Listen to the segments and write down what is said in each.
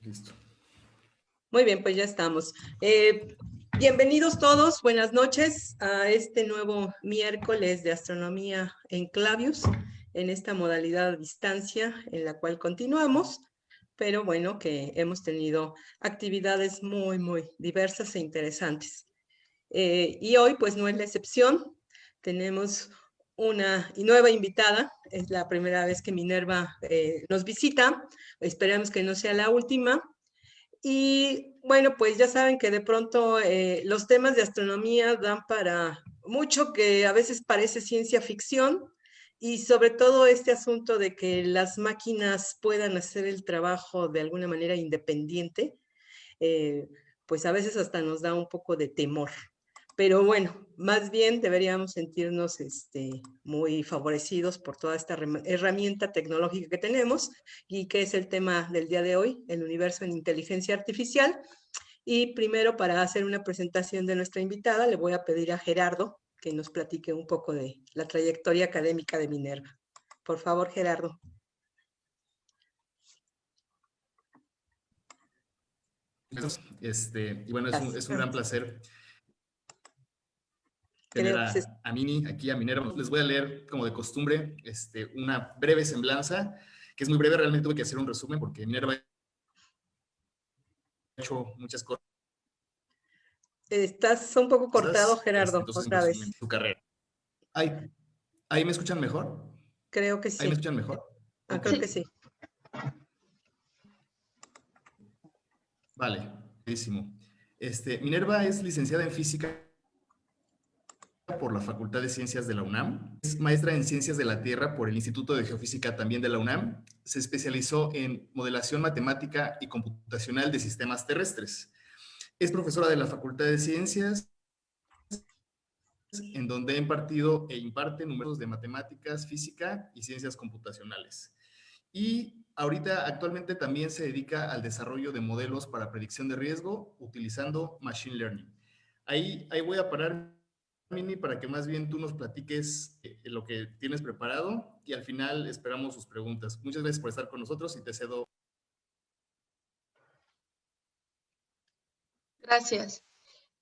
Listo. Muy bien, pues ya estamos. Bienvenidos todos, buenas noches a este nuevo miércoles de Astronomía en Clavius, en esta modalidad a distancia en la cual continuamos, pero bueno, que hemos tenido actividades muy diversas e interesantes. Y hoy pues no es la excepción, tenemos una nueva invitada, es la primera vez que Minerva nos visita, esperamos que no sea la última. Y bueno, pues ya saben que de pronto los temas de astronomía dan para mucho que a veces parece ciencia ficción y sobre todo este asunto de que las máquinas puedan hacer el trabajo de alguna manera independiente, eh, pues a veces hasta nos da un poco de temor. Pero bueno, más bien deberíamos sentirnos muy favorecidos por toda esta herramienta tecnológica que tenemos y que es el tema del día de hoy, el universo en inteligencia artificial. Y primero, para hacer una presentación de nuestra invitada, le voy a pedir a Gerardo que nos platique un poco de la trayectoria académica de Minerva. Por favor, Gerardo. Y bueno, es un gran placer tener a Mini, aquí a Minerva. Les voy a leer, como de costumbre, una breve semblanza, que es muy breve. Realmente tuve que hacer un resumen porque Minerva ha hecho muchas cosas. Estás un poco cortado, Gerardo, Entonces, otra vez. su carrera. ¿Ahí me escuchan mejor? Creo que sí. ¿Ahí me escuchan mejor? Okay. Creo que sí. Vale, buenísimo. Minerva es licenciada en física por la Facultad de Ciencias de la UNAM. Es maestra en Ciencias de la Tierra por el Instituto de Geofísica también de la UNAM. Se especializó en modelación matemática y computacional de sistemas terrestres. Es profesora de la Facultad de Ciencias, en donde ha impartido e imparte números de matemáticas, física y ciencias computacionales. Y actualmente también se dedica al desarrollo de modelos para predicción de riesgo utilizando Machine Learning. Ahí voy a parar, Mini, para que más bien tú nos platiques lo que tienes preparado y al final esperamos sus preguntas. Muchas gracias por estar con nosotros y te cedo. Gracias.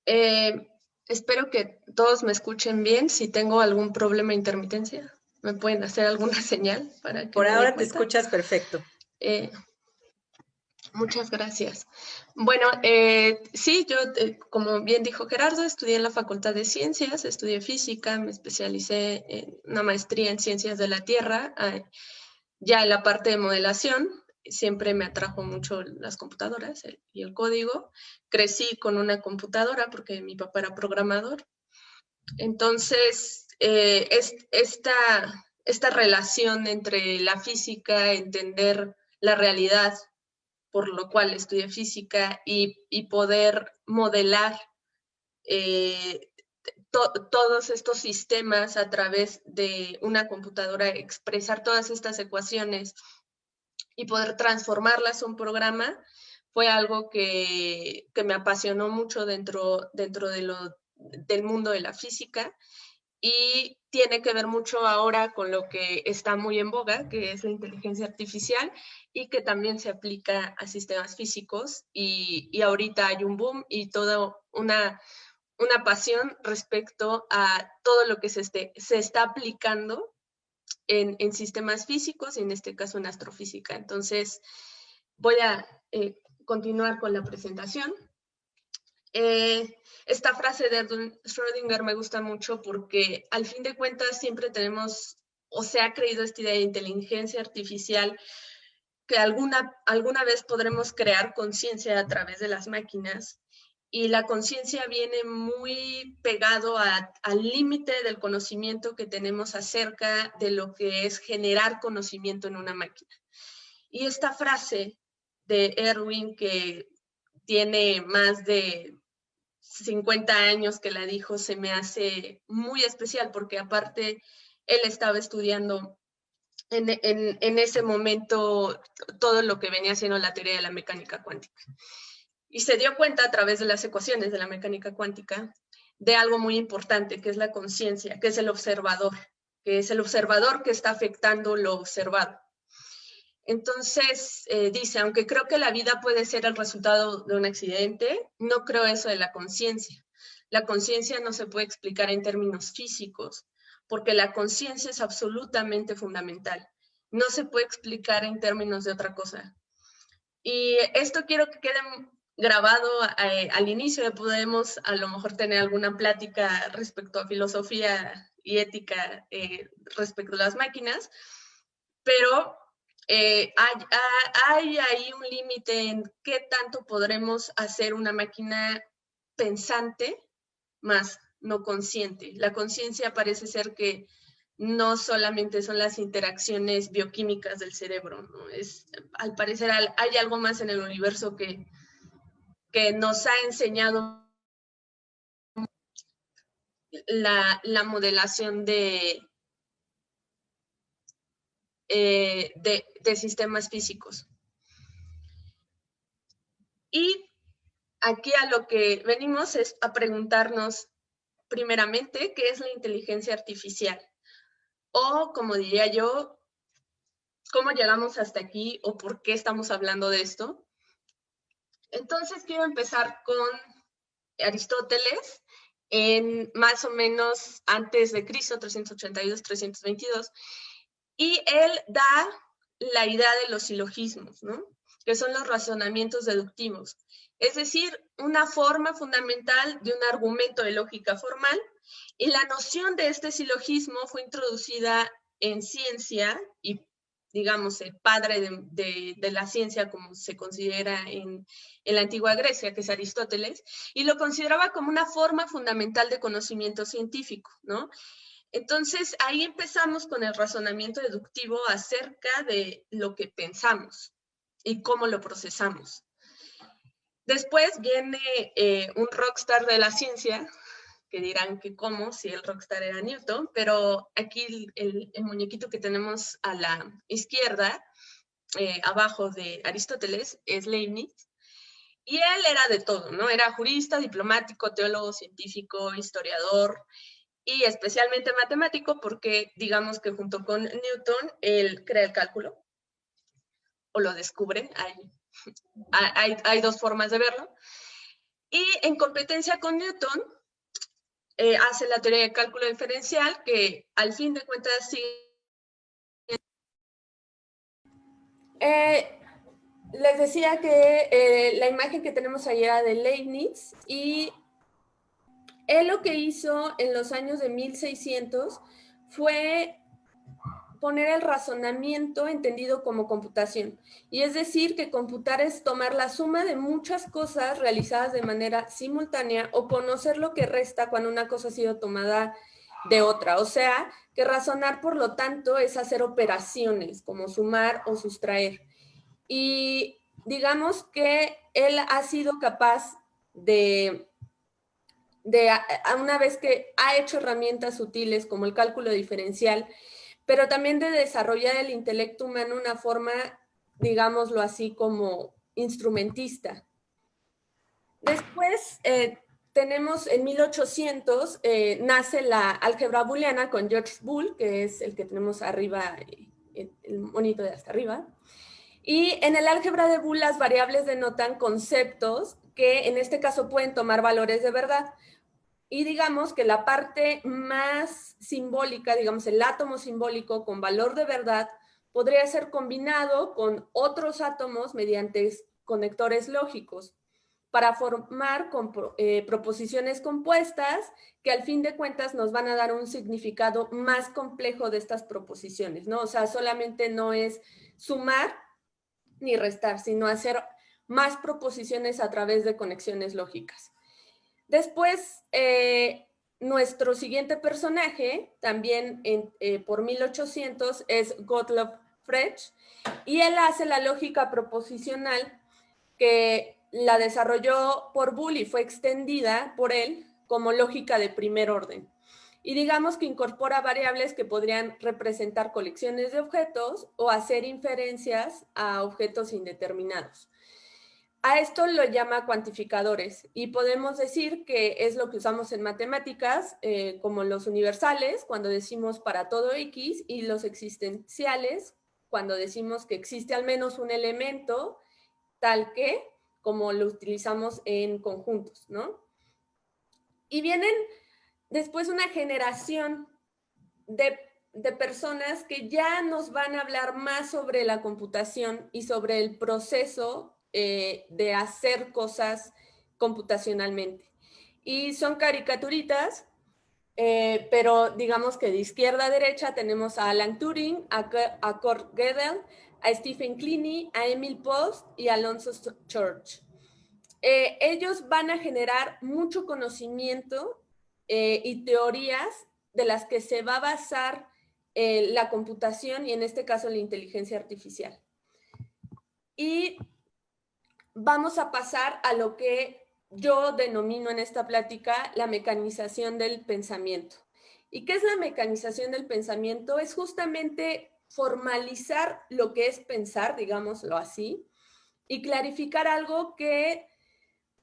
Espero que todos me escuchen bien. Si tengo algún problema de intermitencia, ¿me pueden hacer alguna señal para que Por ahora te escuchas perfecto. Muchas gracias. Bueno, sí, yo, como bien dijo Gerardo, estudié en la Facultad de Ciencias, estudié física, me especialicé en una maestría en Ciencias de la Tierra, ya en la parte de modelación. Siempre me atrajo mucho las computadoras y el código. Crecí con una computadora porque mi papá era programador. Entonces, esta relación entre la física, entender la realidad, por lo cual estudié física, y poder modelar todos estos sistemas a través de una computadora, expresar todas estas ecuaciones y poder transformarlas a un programa, fue algo que me apasionó mucho dentro del mundo de la física, y tiene que ver mucho ahora con lo que está muy en boga, que es la inteligencia artificial, y que también se aplica a sistemas físicos, y ahorita hay un boom y toda una pasión respecto a todo lo que se está aplicando en sistemas físicos y en este caso en astrofísica. Entonces, voy a continuar con la presentación. Esta frase de Schrödinger me gusta mucho porque al fin de cuentas siempre tenemos, o se ha creído esta idea de inteligencia artificial, que alguna vez podremos crear conciencia a través de las máquinas, y la conciencia viene muy pegado al límite del conocimiento que tenemos acerca de lo que es generar conocimiento en una máquina. Y esta frase de Erwin, que tiene más de 50 años que la dijo, se me hace muy especial porque aparte él estaba estudiando en ese momento todo lo que venía siendo la teoría de la mecánica cuántica. Y se dio cuenta a través de las ecuaciones de la mecánica cuántica de algo muy importante, que es la conciencia, que es el observador que está afectando lo observado. Entonces, dice, aunque creo que la vida puede ser el resultado de un accidente, no creo eso de la conciencia. La conciencia no se puede explicar en términos físicos, porque la conciencia es absolutamente fundamental. No se puede explicar en términos de otra cosa. Y esto quiero que quede grabado al inicio. Podemos a lo mejor tener alguna plática respecto a filosofía y ética respecto a las máquinas, pero hay ahí un límite en qué tanto podremos hacer una máquina pensante más no consciente. La conciencia parece ser que no solamente son las interacciones bioquímicas del cerebro, ¿no? Al parecer hay algo más en el universo que nos ha enseñado la modelación de sistemas físicos. Y aquí a lo que venimos es a preguntarnos primeramente qué es la inteligencia artificial, o como diría yo, cómo llegamos hasta aquí o por qué estamos hablando de esto. Entonces quiero empezar con Aristóteles, en más o menos antes de Cristo, 382-322, y él da la idea de los silogismos, ¿no? Que son los razonamientos deductivos, es decir, una forma fundamental de un argumento de lógica formal, y la noción de este silogismo fue introducida en ciencia y, digamos, el padre de la ciencia, como se considera en la antigua Grecia, que es Aristóteles, y lo consideraba como una forma fundamental de conocimiento científico, ¿no? Entonces, ahí empezamos con el razonamiento deductivo acerca de lo que pensamos y cómo lo procesamos. Después viene un rockstar de la ciencia, que dirán que cómo, si el rockstar era Newton, pero aquí el muñequito que tenemos a la izquierda, abajo de Aristóteles, es Leibniz, y él era de todo, ¿no? Era jurista, diplomático, teólogo, científico, historiador, y especialmente matemático, porque digamos que junto con Newton, él crea el cálculo, o lo descubre, hay dos formas de verlo, y en competencia con Newton, hace la teoría de cálculo diferencial, que al fin de cuentas sigue. Les decía que la imagen que tenemos ahí era de Leibniz, y él lo que hizo en los años de 1600 fue poner el razonamiento entendido como computación. Y es decir, que computar es tomar la suma de muchas cosas realizadas de manera simultánea o conocer lo que resta cuando una cosa ha sido tomada de otra. O sea, que razonar, por lo tanto, es hacer operaciones como sumar o sustraer. Y digamos que él ha sido capaz de una vez que ha hecho herramientas útiles como el cálculo diferencial, pero también de desarrollar el intelecto humano de una forma, digámoslo así, como instrumentista. Después tenemos en 1800, nace la álgebra booleana con George Boole, que es el que tenemos arriba, el monito de hasta arriba. Y en el álgebra de Boole las variables denotan conceptos que en este caso pueden tomar valores de verdad. Y digamos que la parte más simbólica, digamos el átomo simbólico con valor de verdad, podría ser combinado con otros átomos mediante conectores lógicos para formar proposiciones compuestas que al fin de cuentas nos van a dar un significado más complejo de estas proposiciones, ¿no? O sea, solamente no es sumar ni restar, sino hacer más proposiciones a través de conexiones lógicas. Después, nuestro siguiente personaje, también por 1800, es Gottlob Frege, y él hace la lógica proposicional, que la desarrolló por Boole y fue extendida por él como lógica de primer orden. Y digamos que incorpora variables que podrían representar colecciones de objetos o hacer inferencias a objetos indeterminados. A esto lo llama cuantificadores, y podemos decir que es lo que usamos en matemáticas, como los universales, cuando decimos para todo X, y los existenciales, cuando decimos que existe al menos un elemento tal que como lo utilizamos en conjuntos, ¿no? Y vienen después una generación de personas que ya nos van a hablar más sobre la computación y sobre el proceso de hacer cosas computacionalmente. Y son caricaturitas, pero digamos que de izquierda a derecha tenemos a Alan Turing, a Kurt Gödel, a Stephen Kleene, a Emil Post y a Alonzo Church. Ellos van a generar mucho conocimiento y teorías de las que se va a basar la computación y en este caso la inteligencia artificial. Y vamos a pasar a lo que yo denomino en esta plática la mecanización del pensamiento. ¿Y qué es la mecanización del pensamiento? Es justamente formalizar lo que es pensar, digámoslo así, y clarificar algo que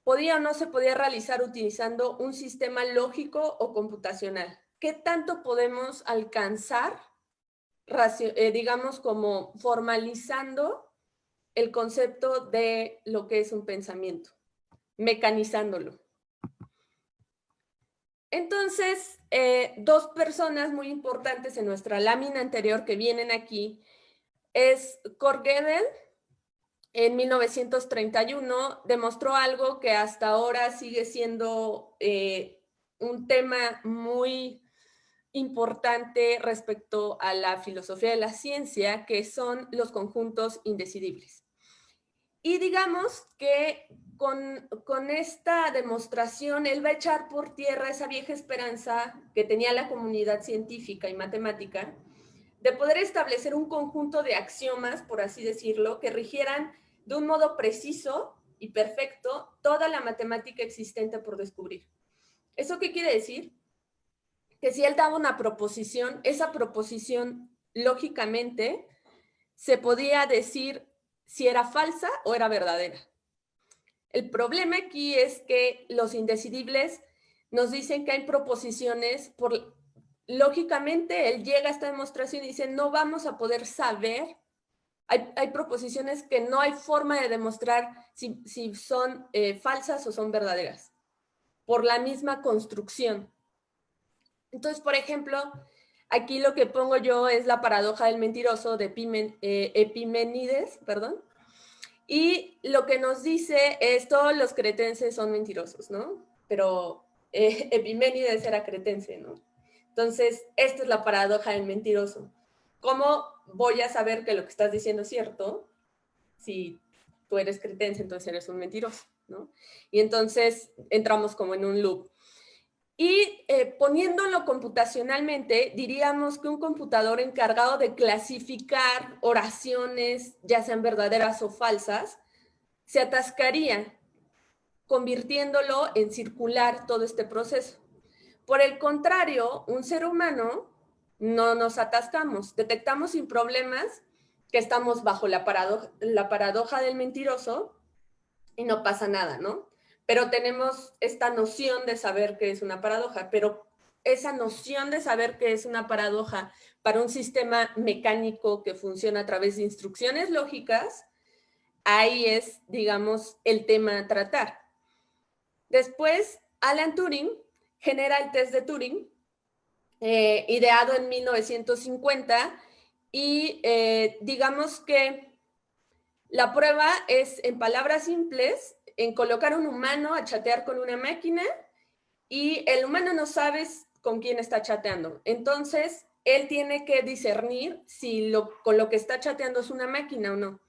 podía o no se podía realizar utilizando un sistema lógico o computacional. ¿Qué tanto podemos alcanzar, digamos, como formalizando el concepto de lo que es un pensamiento, mecanizándolo? Entonces, dos personas muy importantes en nuestra lámina anterior que vienen aquí es Kurt Gödel. En 1931 demostró algo que hasta ahora sigue siendo un tema muy importante respecto a la filosofía de la ciencia, que son los conjuntos indecidibles. Y digamos que con esta demostración, él va a echar por tierra esa vieja esperanza que tenía la comunidad científica y matemática de poder establecer un conjunto de axiomas, por así decirlo, que rigieran de un modo preciso y perfecto toda la matemática existente por descubrir. ¿Eso qué quiere decir? Que si él daba una proposición, esa proposición lógicamente se podía decir si era falsa o era verdadera. El problema aquí es que los indecidibles nos dicen que hay proposiciones lógicamente él llega a esta demostración y dice no vamos a poder saber, hay proposiciones que no hay forma de demostrar si son falsas o son verdaderas, por la misma construcción. Entonces, por ejemplo, aquí lo que pongo yo es la paradoja del mentiroso de Epimenides, perdón, y lo que nos dice es todos los cretenses son mentirosos, ¿no? Pero Epimenides era cretense, ¿no? Entonces, esta es la paradoja del mentiroso. ¿Cómo voy a saber que lo que estás diciendo es cierto si tú eres cretense, entonces eres un mentiroso, ¿no? Y entonces entramos como en un loop. Y poniéndolo computacionalmente, diríamos que un computador encargado de clasificar oraciones, ya sean verdaderas o falsas, se atascaría, convirtiéndolo en circular todo este proceso. Por el contrario, un ser humano no nos atascamos, detectamos sin problemas que estamos bajo la paradoja del mentiroso y no pasa nada, ¿no? Pero tenemos esta noción de saber que es una paradoja, pero esa noción de saber que es una paradoja para un sistema mecánico que funciona a través de instrucciones lógicas, ahí es, digamos, el tema a tratar. Después, Alan Turing genera el test de Turing, ideado en 1950, y digamos que la prueba es, en palabras simples, en colocar un humano a chatear con una máquina y el humano no sabe con quién está chateando. Entonces, él tiene que discernir si con lo que está chateando es una máquina o no.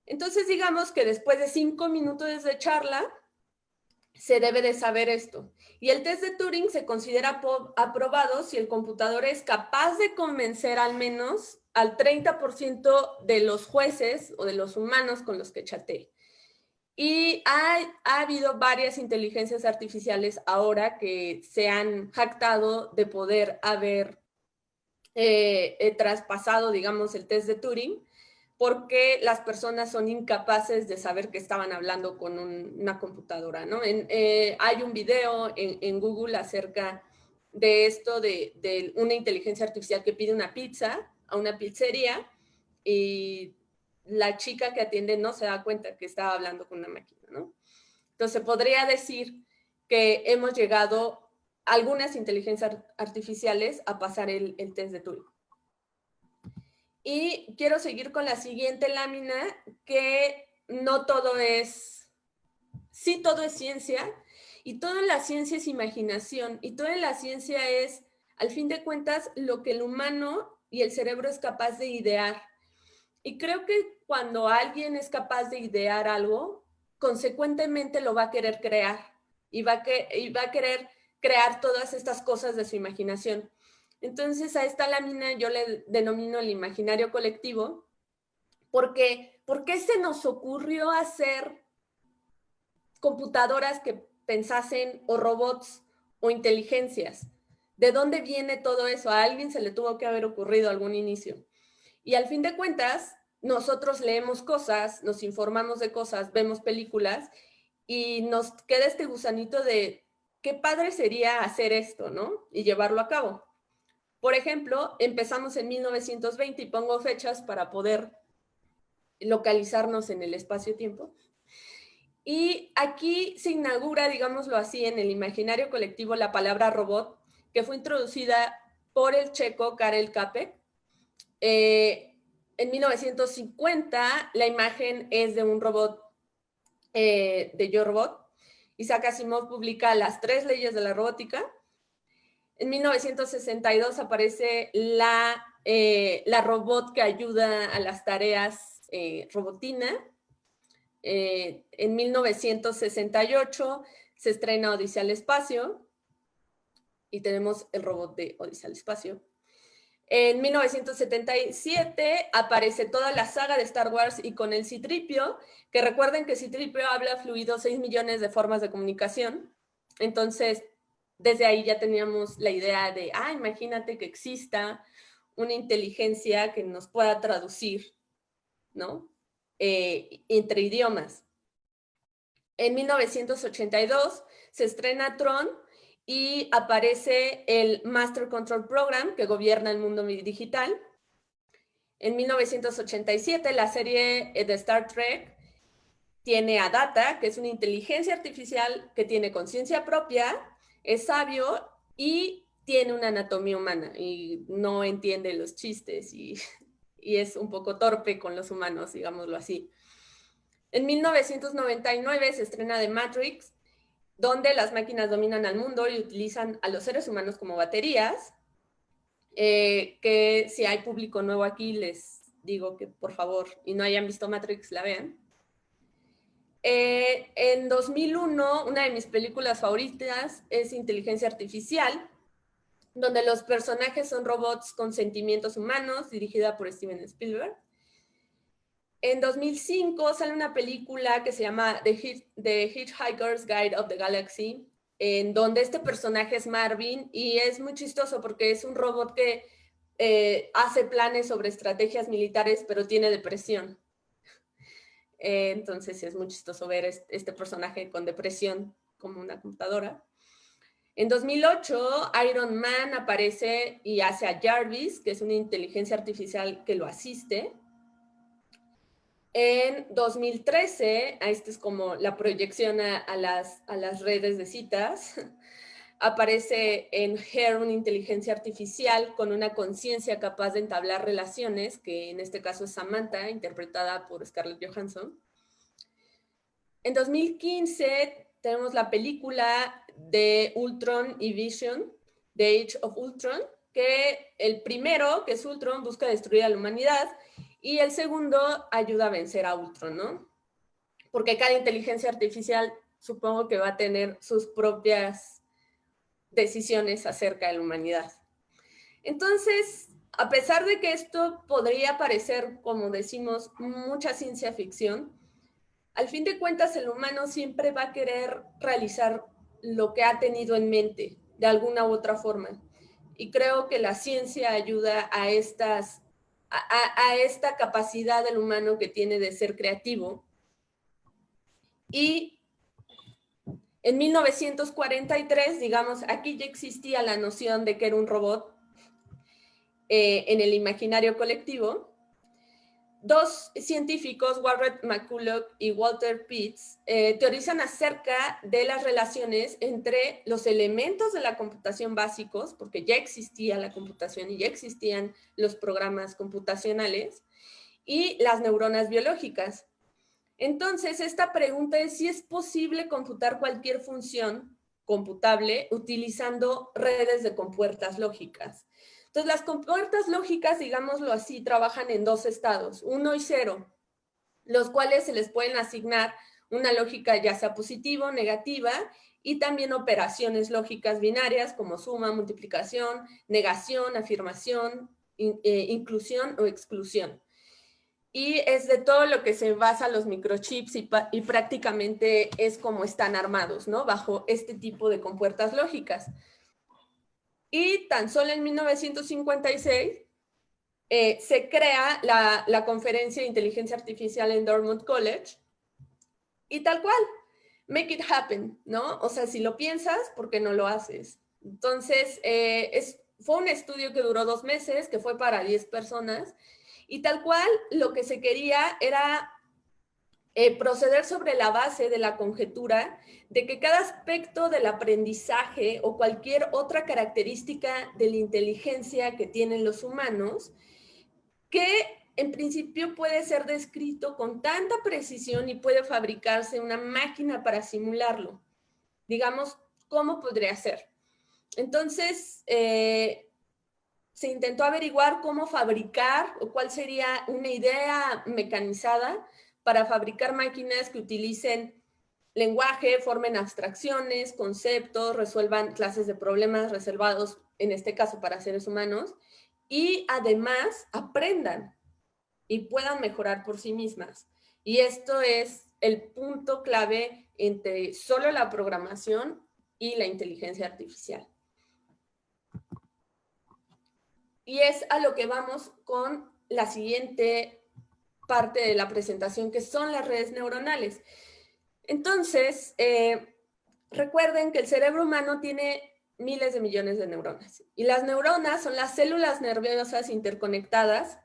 Entonces, digamos que después de 5 minutos de charla, se debe de saber esto. Y el test de Turing se considera aprobado si el computador es capaz de convencer al menos al 30% de los jueces o de los humanos con los que chatee. Y ha habido varias inteligencias artificiales ahora que se han jactado de poder haber traspasado, digamos, el test de Turing, porque las personas son incapaces de saber que estaban hablando con una computadora, ¿no? Hay un video en Google acerca de esto, de una inteligencia artificial que pide una pizza a una pizzería y la chica que atiende no se da cuenta que estaba hablando con una máquina, ¿no? Entonces, podría decir que hemos llegado, algunas inteligencias artificiales, a pasar el test de Turing. Y quiero seguir con la siguiente lámina, que no todo es, sí todo es ciencia, y toda la ciencia es imaginación, y toda la ciencia es, al fin de cuentas, lo que el humano y el cerebro es capaz de idear. Y creo que cuando alguien es capaz de idear algo, consecuentemente lo va a querer crear, y va a querer crear todas estas cosas de su imaginación. Entonces, a esta lámina yo le denomino el imaginario colectivo, porque ¿por qué se nos ocurrió hacer computadoras que pensasen, o robots, o inteligencias? ¿De dónde viene todo eso? A alguien se le tuvo que haber ocurrido algún inicio. Y al fin de cuentas, nosotros leemos cosas, nos informamos de cosas, vemos películas, y nos queda este gusanito de qué padre sería hacer esto, ¿no? Y llevarlo a cabo. Por ejemplo, empezamos en 1920, y pongo fechas para poder localizarnos en el espacio-tiempo. Y aquí se inaugura, digámoslo así, en el imaginario colectivo la palabra robot, que fue introducida por el checo Karel Čapek. En 1950 la imagen es de un robot, de Yo Robot. Isaac Asimov publica Las 3 leyes de la robótica. En 1962 aparece la robot que ayuda a las tareas, Robotina. En 1968 se estrena Odisea al espacio, y tenemos el robot de Odisea al espacio. En 1977 aparece toda la saga de Star Wars, y con el C-3PO, que recuerden que C-3PO habla fluido 6 millones de formas de comunicación. Entonces, desde ahí ya teníamos la idea de, imagínate que exista una inteligencia que nos pueda traducir, ¿no? Entre idiomas. En 1982 se estrena Tron, y aparece el Master Control Program, que gobierna el mundo digital. En 1987 la serie de Star Trek tiene a Data, que es una inteligencia artificial que tiene conciencia propia, es sabio y tiene una anatomía humana, y no entiende los chistes, y es un poco torpe con los humanos, digámoslo así. En 1999 se estrena The Matrix, donde las máquinas dominan al mundo y utilizan a los seres humanos como baterías. Que si hay público nuevo aquí, les digo que por favor, y no hayan visto Matrix, la vean. En 2001, una de mis películas favoritas es Inteligencia Artificial, donde los personajes son robots con sentimientos humanos, dirigida por Steven Spielberg. En 2005 sale una película que se llama The Hitchhiker's Guide of the Galaxy, en donde este personaje es Marvin, y es muy chistoso porque es un robot que hace planes sobre estrategias militares, pero tiene depresión. Entonces es muy chistoso ver este personaje con depresión como una computadora. En 2008, Iron Man aparece y hace a Jarvis, que es una inteligencia artificial que lo asiste. En 2013, esta es como la proyección a las redes de citas, aparece en Her una inteligencia artificial con una conciencia capaz de entablar relaciones, que en este caso es Samantha, interpretada por Scarlett Johansson. En 2015 tenemos la película de Ultron y Vision, The Age of Ultron, que el primero, que es Ultron, busca destruir a la humanidad, y el segundo ayuda a vencer a Ultron, ¿no? Porque cada inteligencia artificial supongo que va a tener sus propias decisiones acerca de la humanidad. Entonces, a pesar de que esto podría parecer, como decimos, mucha ciencia ficción, al fin de cuentas el humano siempre va a querer realizar lo que ha tenido en mente, de alguna u otra forma. Y creo que la ciencia ayuda a esta capacidad del humano que tiene de ser creativo. Y en 1943, digamos, aquí ya existía la noción de que era un robot en el imaginario colectivo. dos científicos, Warren McCulloch y Walter Pitts, teorizan acerca de las relaciones entre los elementos de la computación básicos, porque ya existía la computación y ya existían los programas computacionales, y las neuronas biológicas. Entonces, esta pregunta es si es posible computar cualquier función computable utilizando redes de compuertas lógicas. Entonces, las compuertas lógicas, digámoslo así, trabajan en dos estados, 1 y 0, los cuales se les pueden asignar una lógica ya sea positiva o negativa, y también operaciones lógicas binarias como suma, multiplicación, negación, afirmación, inclusión o exclusión. Y es de todo lo que se basa los microchips y prácticamente es como están armados, ¿no? Bajo este tipo de compuertas lógicas. Y tan solo en 1956 se crea la conferencia de inteligencia artificial en Dartmouth College y tal cual, make it happen, ¿no? O sea, si lo piensas, ¿por qué no lo haces? Entonces, fue un estudio que duró 2 meses, que fue para 10 personas, y tal cual lo que se quería era proceder sobre la base de la conjetura de que cada aspecto del aprendizaje o cualquier otra característica de la inteligencia que tienen los humanos, que en principio puede ser descrito con tanta precisión y puede fabricarse una máquina para simularlo. Digamos, ¿cómo podría ser? Entonces, se intentó averiguar cómo fabricar o cuál sería una idea mecanizada para fabricar máquinas que utilicen lenguaje, formen abstracciones, conceptos, resuelvan clases de problemas reservados, en este caso para seres humanos, y además aprendan y puedan mejorar por sí mismas. Y esto es el punto clave entre solo la programación y la inteligencia artificial. Y es a lo que vamos con la siguiente parte de la presentación, que son las redes neuronales. Entonces, recuerden que el cerebro humano tiene miles de millones de neuronas. Y las neuronas son las células nerviosas interconectadas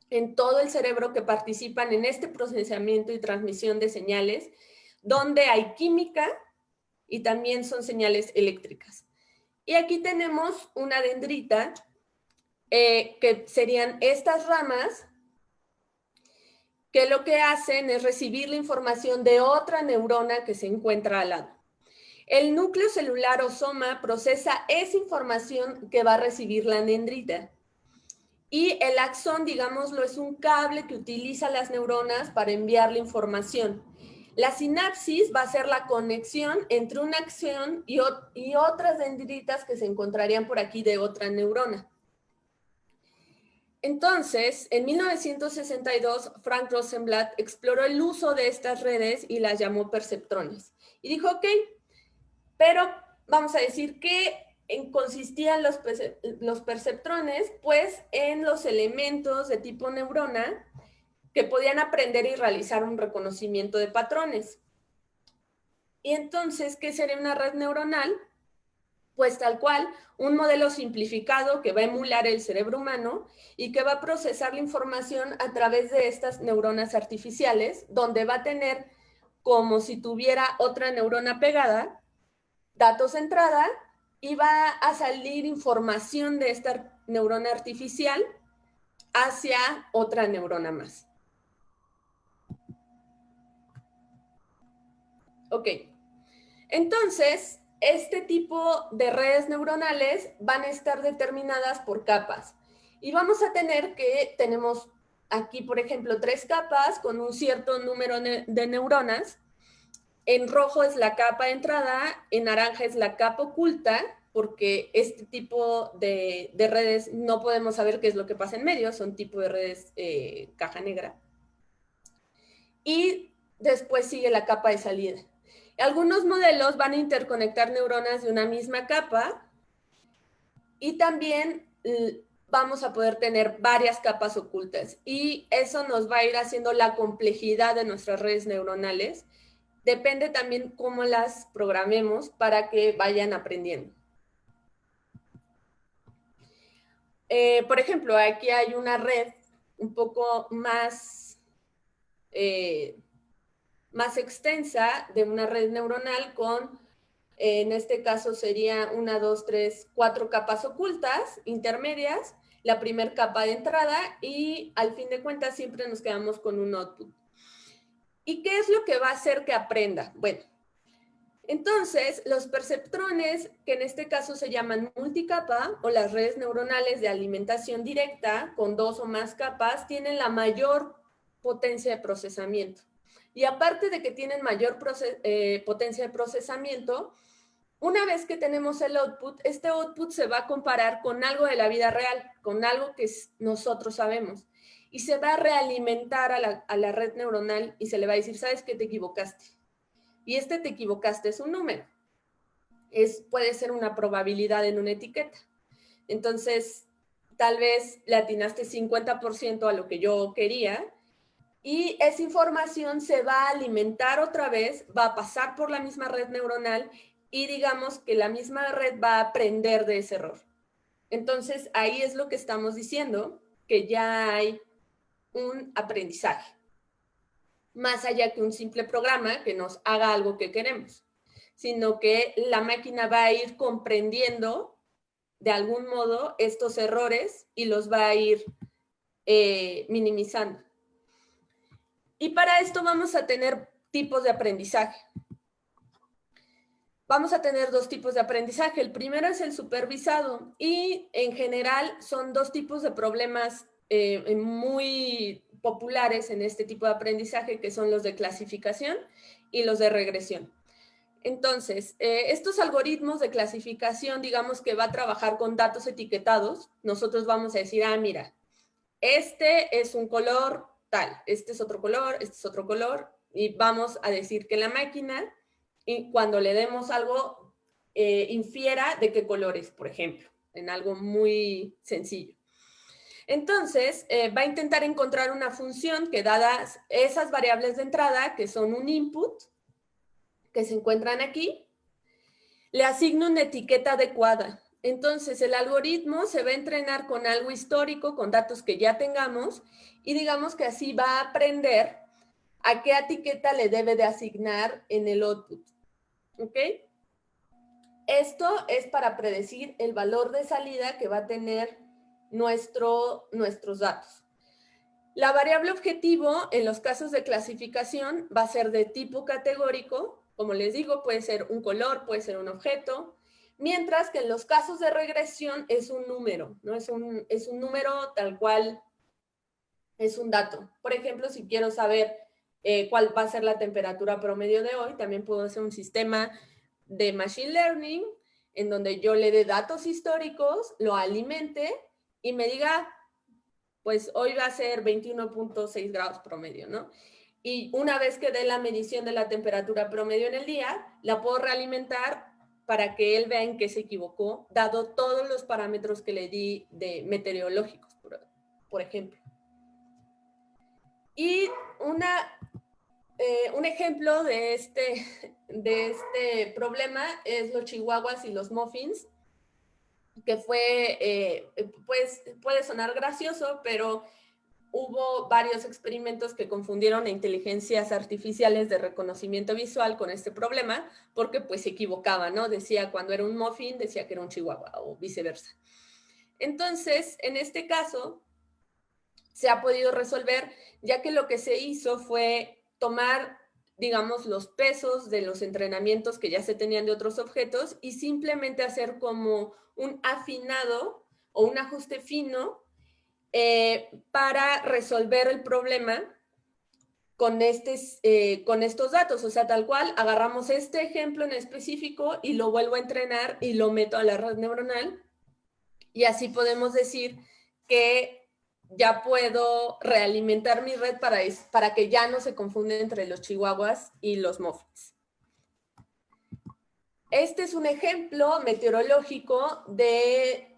en todo el cerebro que participan en este procesamiento y transmisión de señales, donde hay química y también son señales eléctricas. Y aquí tenemos una dendrita, que serían estas ramas, que lo que hacen es recibir la información de otra neurona que se encuentra al lado. El núcleo celular o soma procesa esa información que va a recibir la dendrita. Y el axón, digámoslo, es un cable que utiliza las neuronas para enviar la información. La sinapsis va a ser la conexión entre una axón y otras dendritas que se encontrarían por aquí de otra neurona. Entonces, en 1962, Frank Rosenblatt exploró el uso de estas redes y las llamó perceptrones. Y dijo, ok, pero vamos a decir que consistían los perceptrones, pues en los elementos de tipo neurona que podían aprender y realizar un reconocimiento de patrones. Y entonces, ¿qué sería una red neuronal? Pues tal cual, un modelo simplificado que va a emular el cerebro humano y que va a procesar la información a través de estas neuronas artificiales, donde va a tener, como si tuviera otra neurona pegada, datos de entrada, y va a salir información de esta neurona artificial hacia otra neurona más. Ok, entonces, este tipo de redes neuronales van a estar determinadas por capas. Y vamos a tener que, tenemos aquí, por ejemplo, 3 capas con un cierto número de neuronas. En rojo es la capa de entrada, en naranja es la capa oculta, porque este tipo de redes no podemos saber qué es lo que pasa en medio, son tipo de redes caja negra. Y después sigue la capa de salida. Algunos modelos van a interconectar neuronas de una misma capa y también vamos a poder tener varias capas ocultas, y eso nos va a ir haciendo la complejidad de nuestras redes neuronales. Depende también cómo las programemos para que vayan aprendiendo. Por ejemplo, aquí hay una red un poco más, más extensa de una red neuronal con, en este caso sería 1, 2, 3, 4 capas ocultas, intermedias, la primera capa de entrada y al fin de cuentas siempre nos quedamos con un output. ¿Y qué es lo que va a hacer que aprenda? Bueno, entonces, los perceptrones, que en este caso se llaman multicapa, o las redes neuronales de alimentación directa con 2 o más capas, tienen la mayor potencia de procesamiento. Y aparte de que tienen mayor potencia de procesamiento, una vez que tenemos el output, este output se va a comparar con algo de la vida real, con algo que nosotros sabemos. Y se va a realimentar a la red neuronal y se le va a decir, ¿sabes qué? Te equivocaste. Y te equivocaste es un número. Puede ser una probabilidad en una etiqueta. Entonces, tal vez le atinaste 50% a lo que yo quería y esa información se va a alimentar otra vez, va a pasar por la misma red neuronal y digamos que la misma red va a aprender de ese error. Entonces, ahí es lo que estamos diciendo, que ya hay un aprendizaje. Más allá que un simple programa que nos haga algo que queremos, sino que la máquina va a ir comprendiendo de algún modo estos errores y los va a ir minimizando. Y para esto vamos a tener tipos de aprendizaje. Vamos a tener 2 tipos de aprendizaje. El primero es el supervisado y en general son 2 tipos de problemas muy populares en este tipo de aprendizaje, que son los de clasificación y los de regresión. Entonces, estos algoritmos de clasificación, digamos que va a trabajar con datos etiquetados. Nosotros vamos a decir, mira, este es un color tal, este es otro color, este es otro color, y vamos a decir que la máquina, y cuando le demos algo, infiera de qué color es, por ejemplo, en algo muy sencillo. Entonces, va a intentar encontrar una función que, dadas esas variables de entrada, que son un input, que se encuentran aquí, le asigna una etiqueta adecuada. Entonces, el algoritmo se va a entrenar con algo histórico, con datos que ya tengamos, y digamos que así va a aprender a qué etiqueta le debe de asignar en el output. ¿Ok? Esto es para predecir el valor de salida que va a tener nuestros datos. La variable objetivo en los casos de clasificación va a ser de tipo categórico. Como les digo, puede ser un color, puede ser un objeto, mientras que en los casos de regresión es un número, ¿no? Es un número tal cual, es un dato. Por ejemplo, si quiero saber cuál va a ser la temperatura promedio de hoy, también puedo hacer un sistema de machine learning en donde yo le dé datos históricos, lo alimente y me diga, pues hoy va a ser 21.6 grados promedio, ¿no? Y una vez que dé la medición de la temperatura promedio en el día, la puedo realimentar para que él vea en qué se equivocó, dado todos los parámetros que le di de meteorológicos, por ejemplo. Y un ejemplo de este problema es los chihuahuas y los muffins, que pues puede sonar gracioso, pero hubo varios experimentos que confundieron a inteligencias artificiales de reconocimiento visual con este problema, porque pues se equivocaban, ¿no? Decía cuando era un muffin, decía que era un chihuahua o viceversa. Entonces, en este caso, se ha podido resolver, ya que lo que se hizo fue tomar, digamos, los pesos de los entrenamientos que ya se tenían de otros objetos y simplemente hacer como un afinado o un ajuste fino para resolver el problema con estos datos. O sea, tal cual, agarramos este ejemplo en específico y lo vuelvo a entrenar y lo meto a la red neuronal y así podemos decir que ya puedo realimentar mi red para que ya no se confunda entre los chihuahuas y los muffins. Este es un ejemplo meteorológico de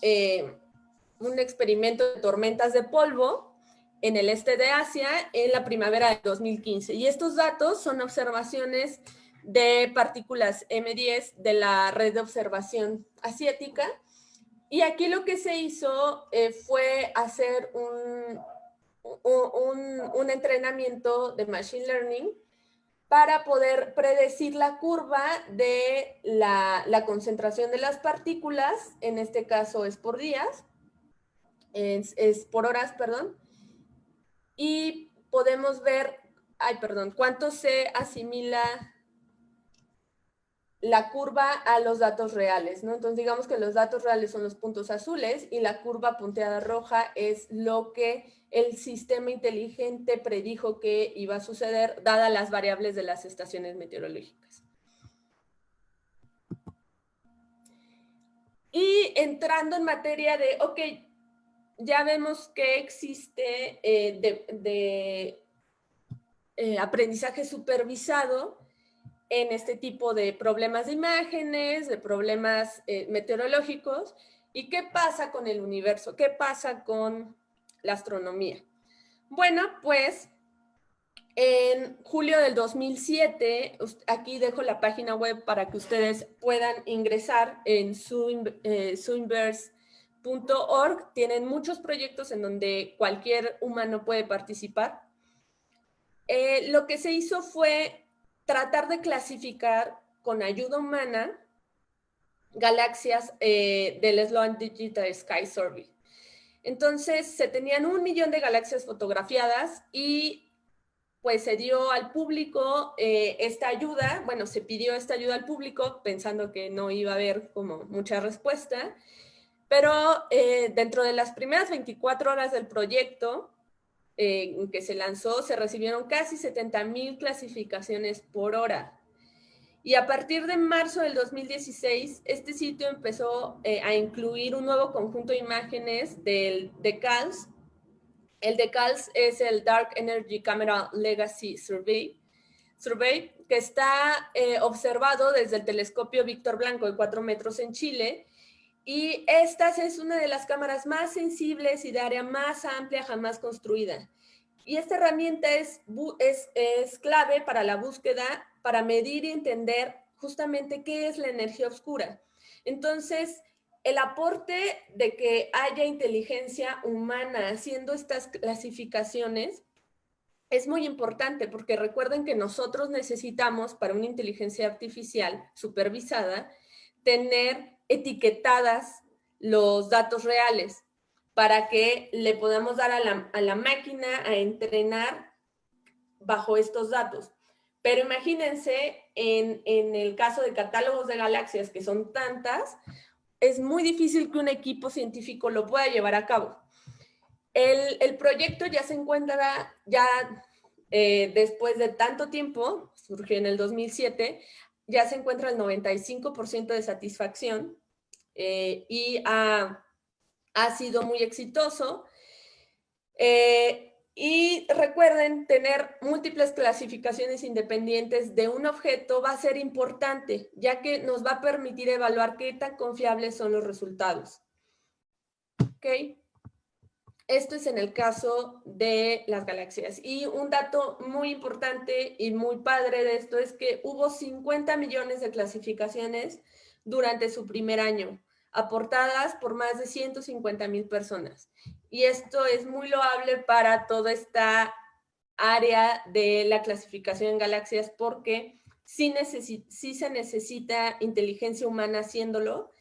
un experimento de tormentas de polvo en el este de Asia en la primavera de 2015. Y estos datos son observaciones de partículas M10 de la red de observación asiática. Y aquí lo que se hizo fue hacer un entrenamiento de Machine Learning para poder predecir la curva de la concentración de las partículas, en este caso es por días, es por horas, perdón, y podemos ver, cuánto se asimila la curva a los datos reales, ¿no? Entonces digamos que los datos reales son los puntos azules y la curva punteada roja es lo que el sistema inteligente predijo que iba a suceder dadas las variables de las estaciones meteorológicas. Y entrando en materia de, ok, ya vemos que existe aprendizaje supervisado en este tipo de problemas de imágenes, de problemas meteorológicos. ¿Y qué pasa con el universo? ¿Qué pasa con la astronomía? Bueno, pues en julio del 2007, aquí dejo la página web para que ustedes puedan ingresar en Zoomverse.org. Tienen muchos proyectos en donde cualquier humano puede participar. Lo que se hizo fue tratar de clasificar con ayuda humana galaxias del Sloan Digital Sky Survey. Entonces, se tenían 1 millón de galaxias fotografiadas y pues se dio al público esta ayuda, bueno, se pidió esta ayuda al público pensando que no iba a haber como mucha respuesta, pero dentro de las primeras 24 horas del proyecto que se lanzó, se recibieron casi 70,000 clasificaciones por hora. Y a partir de marzo del 2016, este sitio empezó a incluir un nuevo conjunto de imágenes del DECALS. El DECALS es el Dark Energy Camera Legacy Survey, que está observado desde el telescopio Víctor Blanco de 4 metros en Chile. Y esta es una de las cámaras más sensibles y de área más amplia jamás construida. Y esta herramienta es clave para la búsqueda, para medir y entender justamente qué es la energía oscura. Entonces, el aporte de que haya inteligencia humana haciendo estas clasificaciones es muy importante porque recuerden que nosotros necesitamos para una inteligencia artificial supervisada tener etiquetadas los datos reales para que le podamos dar a la máquina a entrenar bajo estos datos. Pero imagínense, en el caso de catálogos de galaxias, que son tantas, es muy difícil que un equipo científico lo pueda llevar a cabo. El proyecto ya se encuentra, después de tanto tiempo, surgió en el 2007, ya se encuentra el 95% de satisfacción y ha sido muy exitoso. Y recuerden, tener múltiples clasificaciones independientes de un objeto va a ser importante, ya que nos va a permitir evaluar qué tan confiables son los resultados. ¿Ok? Esto es en el caso de las galaxias. Y un dato muy importante y muy padre de esto es que hubo 50 millones de clasificaciones durante su primer año, aportadas por más de 150,000 personas. Y esto es muy loable para toda esta área de la clasificación en galaxias porque sí se necesita inteligencia humana haciéndolo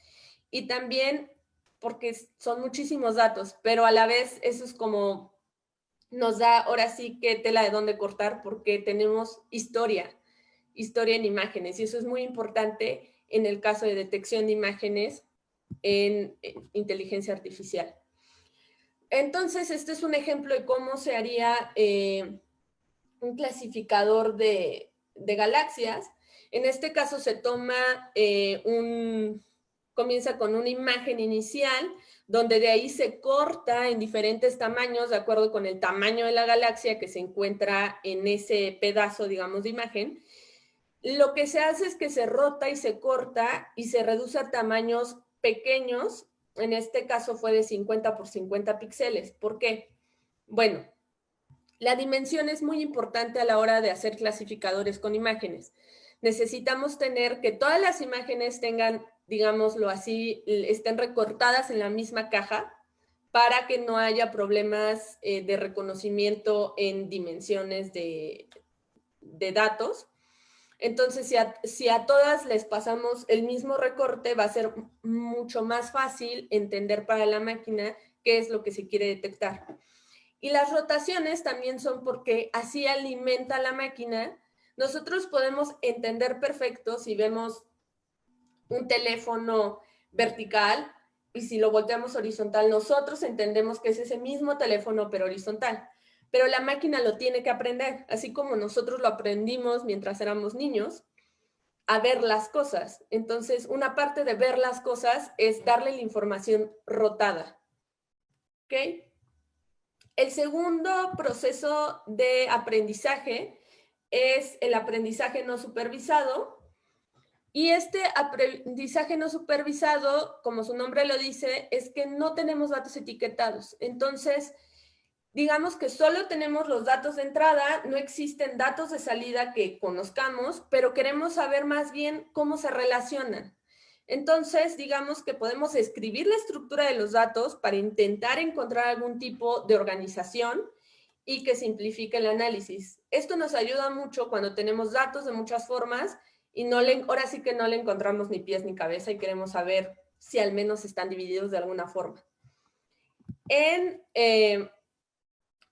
y también porque son muchísimos datos, pero a la vez eso es como nos da ahora sí que tela de dónde cortar porque tenemos historia en imágenes y eso es muy importante en el caso de detección de imágenes en inteligencia artificial. Entonces, este es un ejemplo de cómo se haría un clasificador de galaxias. En este caso se toma comienza con una imagen inicial, donde de ahí se corta en diferentes tamaños, de acuerdo con el tamaño de la galaxia que se encuentra en ese pedazo, digamos, de imagen. Lo que se hace es que se rota y se corta y se reduce a tamaños pequeños. En este caso fue de 50 por 50 píxeles. ¿Por qué? Bueno, la dimensión es muy importante a la hora de hacer clasificadores con imágenes. Necesitamos tener que todas las imágenes tengan, digámoslo así, estén recortadas en la misma caja para que no haya problemas de reconocimiento en dimensiones de datos. Entonces, si a todas les pasamos el mismo recorte, va a ser mucho más fácil entender para la máquina qué es lo que se quiere detectar. Y las rotaciones también son porque así alimenta la máquina. Nosotros podemos entender perfecto si vemos un teléfono vertical y si lo volteamos horizontal, nosotros entendemos que es ese mismo teléfono pero horizontal. Pero la máquina lo tiene que aprender, así como nosotros lo aprendimos mientras éramos niños, a ver las cosas. Entonces, una parte de ver las cosas es darle la información rotada. ¿Ok? El segundo proceso de aprendizaje es el aprendizaje no supervisado. Y este aprendizaje no supervisado, como su nombre lo dice, es que no tenemos datos etiquetados. Entonces, digamos que solo tenemos los datos de entrada, no existen datos de salida que conozcamos, pero queremos saber más bien cómo se relacionan. Entonces, digamos que podemos escribir la estructura de los datos para intentar encontrar algún tipo de organización y que simplifique el análisis. Esto nos ayuda mucho cuando tenemos datos de muchas formas y ahora sí que no le encontramos ni pies ni cabeza y queremos saber si al menos están divididos de alguna forma. En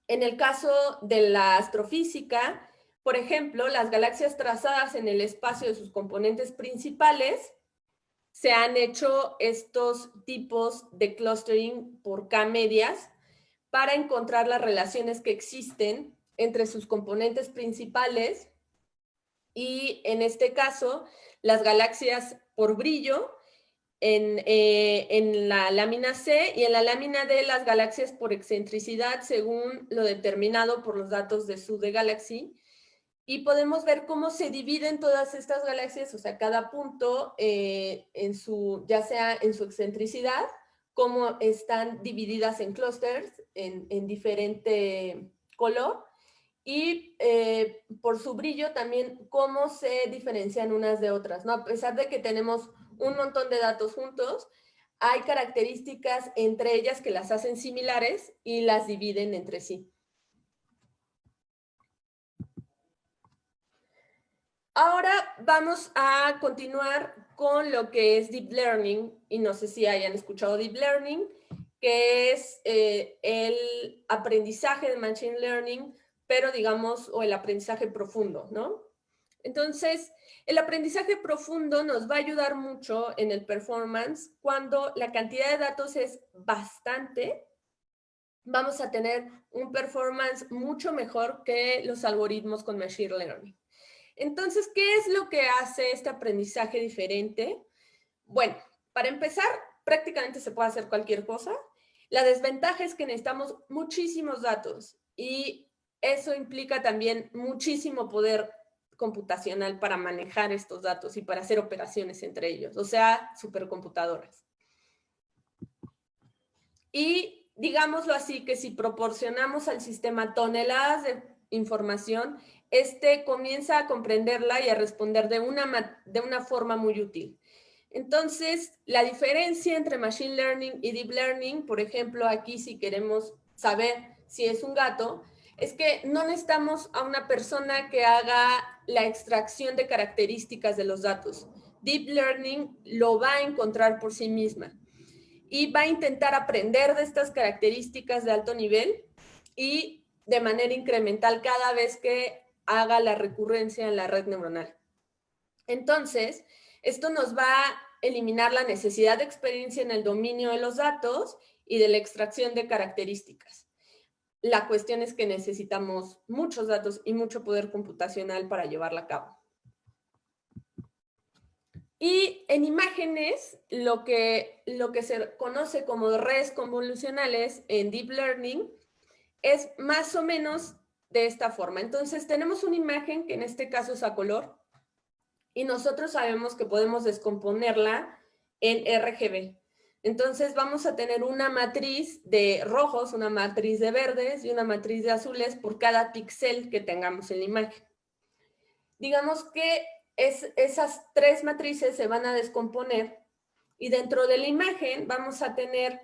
el caso de la astrofísica, por ejemplo, las galaxias trazadas en el espacio de sus componentes principales, se han hecho estos tipos de clustering por K medias para encontrar las relaciones que existen entre sus componentes principales y, en este caso, las galaxias por brillo en la lámina C y en la lámina D las galaxias por excentricidad según lo determinado por los datos de su de Galaxy. Y podemos ver cómo se dividen todas estas galaxias, o sea, cada punto ya sea en su excentricidad, cómo están divididas en clústeres en diferente color y por su brillo también cómo se diferencian unas de otras, ¿no? A pesar de que tenemos un montón de datos juntos, hay características entre ellas que las hacen similares y las dividen entre sí. Ahora vamos a continuar con lo que es Deep Learning, y no sé si hayan escuchado Deep Learning, que es el aprendizaje de Machine Learning, pero digamos, o el aprendizaje profundo, ¿no? Entonces, el aprendizaje profundo nos va a ayudar mucho en el performance cuando la cantidad de datos es bastante. Vamos a tener un performance mucho mejor que los algoritmos con Machine Learning. Entonces, ¿qué es lo que hace este aprendizaje diferente? Bueno, para empezar, prácticamente se puede hacer cualquier cosa. La desventaja es que necesitamos muchísimos datos y eso implica también muchísimo poder computacional para manejar estos datos y para hacer operaciones entre ellos, o sea, supercomputadoras. Y digámoslo así, que si proporcionamos al sistema toneladas de información, este comienza a comprenderla y a responder de una forma muy útil. Entonces, la diferencia entre Machine Learning y Deep Learning, por ejemplo, aquí si queremos saber si es un gato, es que no necesitamos a una persona que haga la extracción de características de los datos. Deep Learning lo va a encontrar por sí misma y va a intentar aprender de estas características de alto nivel y de manera incremental cada vez que haga la recurrencia en la red neuronal. Entonces, esto nos va a eliminar la necesidad de experiencia en el dominio de los datos y de la extracción de características. La cuestión es que necesitamos muchos datos y mucho poder computacional para llevarla a cabo. Y en imágenes, lo que se conoce como redes convolucionales en Deep Learning es más o menos de esta forma. Entonces, tenemos una imagen que en este caso es a color y nosotros sabemos que podemos descomponerla en RGB. Entonces, vamos a tener una matriz de rojos, una matriz de verdes y una matriz de azules por cada píxel que tengamos en la imagen. Digamos que esas tres matrices se van a descomponer y dentro de la imagen vamos a tener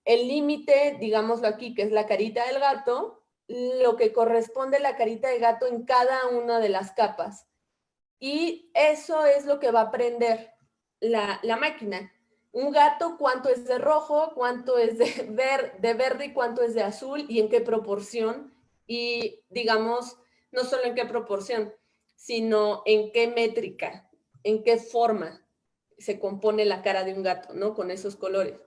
el límite, digámoslo aquí, que es la carita del gato, lo que corresponde a la carita de gato en cada una de las capas. Y eso es lo que va a aprender la máquina. Un gato, cuánto es de rojo, cuánto es de verde y cuánto es de azul y en qué proporción. Y digamos, no solo en qué proporción, sino en qué métrica, en qué forma se compone la cara de un gato, ¿no? Con esos colores.